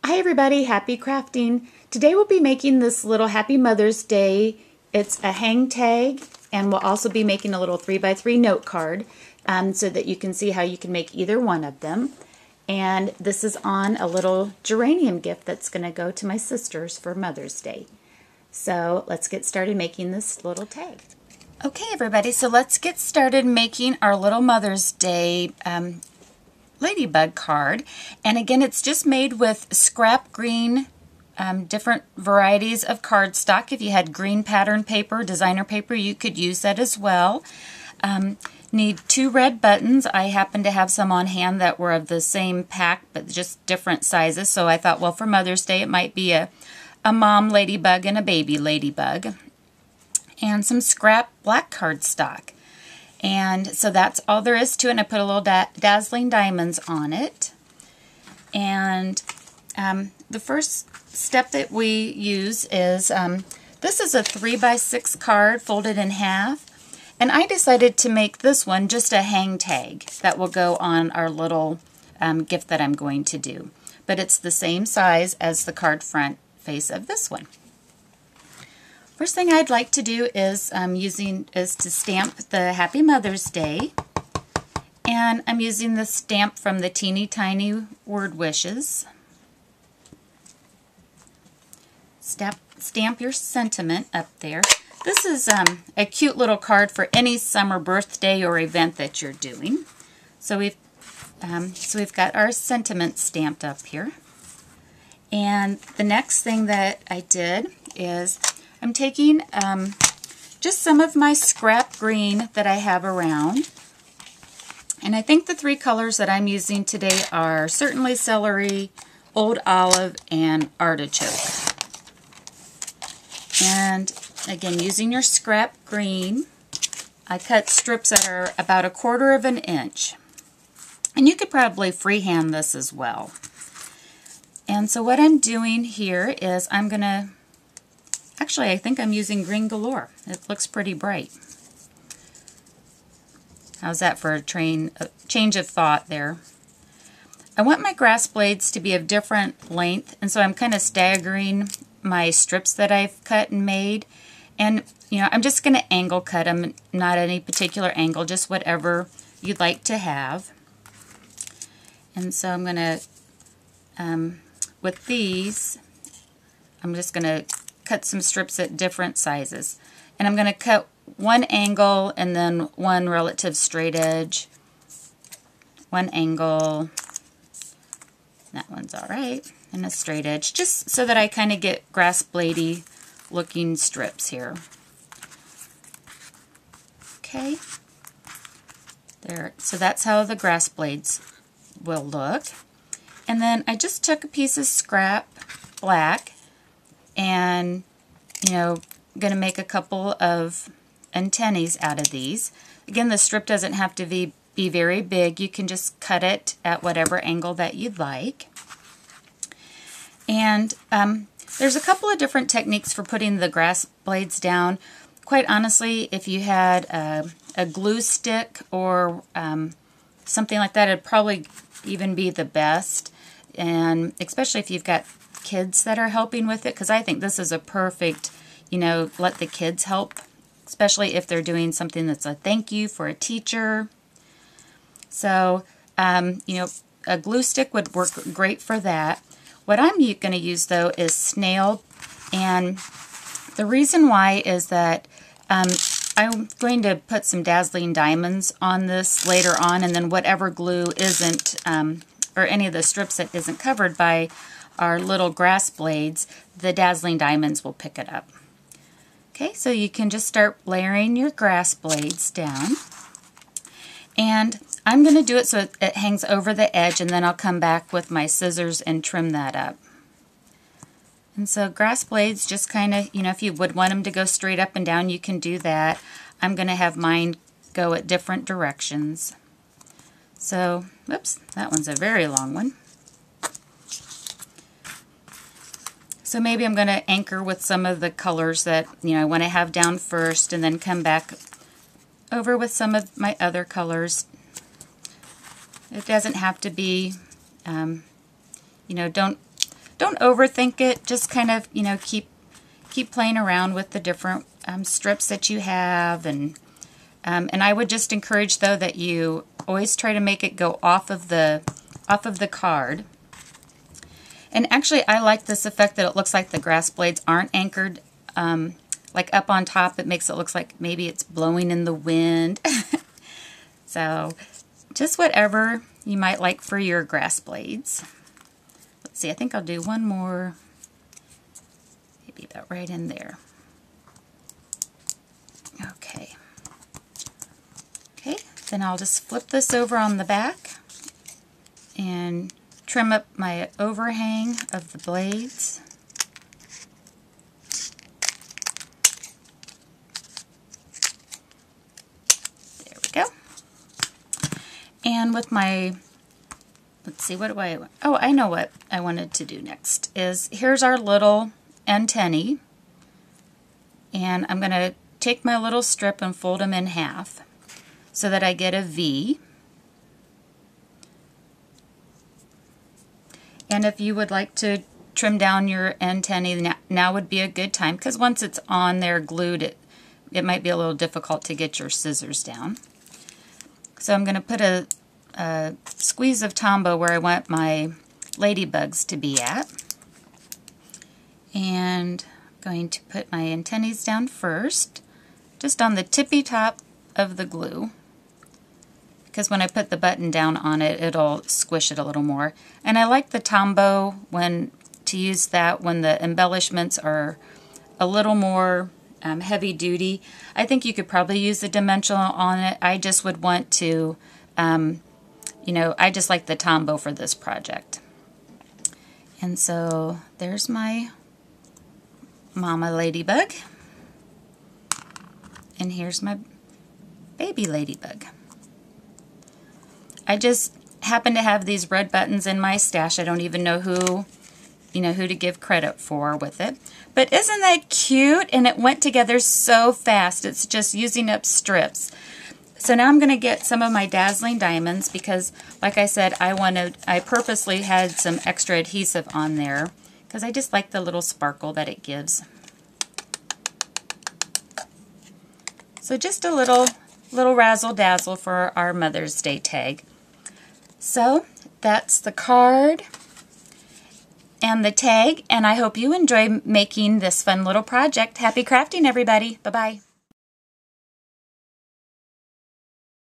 Hi everybody, happy crafting. Today we'll be making this little Happy Mother's Day. It's a hang tag, and we'll also be making a little 3x3 note card so that you can see how you can make either one of them. And this is on a little geranium gift that's going to go to my sisters for Mother's Day. So let's get started making this little tag. Okay everybody, so let's get started making our little Mother's Day Ladybug card. And again, it's just made with scrap green, different varieties of cardstock. If you had green pattern paper, designer paper, you could use that as well. Need 2 red buttons. I happen to have some on hand that were of the same pack, but just different sizes. So I thought, well, for Mother's Day, it might be a mom ladybug and a baby ladybug. And some scrap black cardstock. And so that's all there is to it. And I put a little dazzling diamonds on it. And the first step that we use is, this is a 3x6 card folded in half. And I decided to make this one just a hang tag that will go on our little gift that I'm going to do. But it's the same size as the card front face of this one. First thing I'd like to do is to stamp the Happy Mother's Day, and I'm using the stamp from the Teeny Tiny Word Wishes. Stamp your sentiment up there. This is a cute little card for any summer birthday or event that you're doing. So we've got our sentiment stamped up here, and the next thing that I did is I'm taking just some of my scrap green that I have around, and I think the 3 colors that I'm using today are certainly celery, old olive, and artichoke. And again, using your scrap green, I cut strips that are about 1/4 of an inch. And you could probably freehand this as well. And so what I'm doing here is I'm going to, actually I think I'm using Green Galore. It looks pretty bright. How's that for a change of thought there? I want my grass blades to be of different length, and so I'm kind of staggering my strips that I've cut and made. And you know, I'm just going to angle cut them, not any particular angle, just whatever you'd like to have. And so I'm going to, with these, I'm just going to cut some strips at different sizes. And I'm going to cut one angle and then one relative straight edge. One angle. That one's alright. And a straight edge, just so that I kind of get grass bladey looking strips here. Okay. There. So that's how the grass blades will look. And then I just took a piece of scrap black, and you know, going to make a couple of antennae out of these. Again, the strip doesn't have to be very big. You can just cut it at whatever angle that you'd like. And there's a couple of different techniques for putting the grass blades down. Quite honestly, if you had a glue stick or something like that, it'd probably even be the best. And especially if you've got kids that are helping with it, because I think this is a perfect, you know, let the kids help, especially if they're doing something that's a thank you for a teacher. So, you know, a glue stick would work great for that. What I'm going to use, though, is snail, and the reason why is that I'm going to put some dazzling diamonds on this later on, and then whatever glue isn't, or any of the strips that isn't covered by our little grass blades, the dazzling diamonds will pick it up. Okay, so you can just start layering your grass blades down. And I'm going to do it so it hangs over the edge, and then I'll come back with my scissors and trim that up. And so grass blades, just kind of, you know, if you would want them to go straight up and down, you can do that. I'm going to have mine go at different directions. So, oops, that one's a very long one. So maybe I'm going to anchor with some of the colors that, you know, I want to have down first, and then come back over with some of my other colors. It doesn't have to be, you know, don't don't overthink it. Just kind of, you know, keep playing around with the different strips that you have, and I would just encourage though that you always try to make it go off of the card. And actually, I like this effect that it looks like the grass blades aren't anchored like up on top. It makes it look like maybe it's blowing in the wind. So just whatever you might like for your grass blades. Let's see, I think I'll do one more, maybe about right in there. Okay. Okay, then I'll just flip this over on the back and trim up my overhang of the blades. There we go. And with my, let's see, what do I, oh, I know what I wanted to do next is, here's our little antennae, and I'm going to take my little strip and fold them in half so that I get a V. And if you would like to trim down your antennae, now would be a good time, because once it's on there glued, it might be a little difficult to get your scissors down. So I'm going to put a squeeze of Tombow where I want my ladybugs to be at. And I'm going to put my antennae down first, just on the tippy top of the glue, because when I put the button down on it, it'll squish it a little more. And I like the Tombow to use that when the embellishments are a little more heavy duty. I think you could probably use the dimensional on it. I just would want to, you know, I just like the Tombow for this project. And so there's my mama ladybug. And here's my baby ladybug. I just happen to have these red buttons in my stash. I don't even know who to give credit for with it. But isn't that cute? And it went together so fast. It's just using up strips. So now I'm going to get some of my dazzling diamonds because, like I said, I purposely had some extra adhesive on there because I just like the little sparkle that it gives. So just a little razzle dazzle for our Mother's Day tag. So that's the card and the tag, and I hope you enjoy making this fun little project. Happy crafting, everybody. Bye-bye.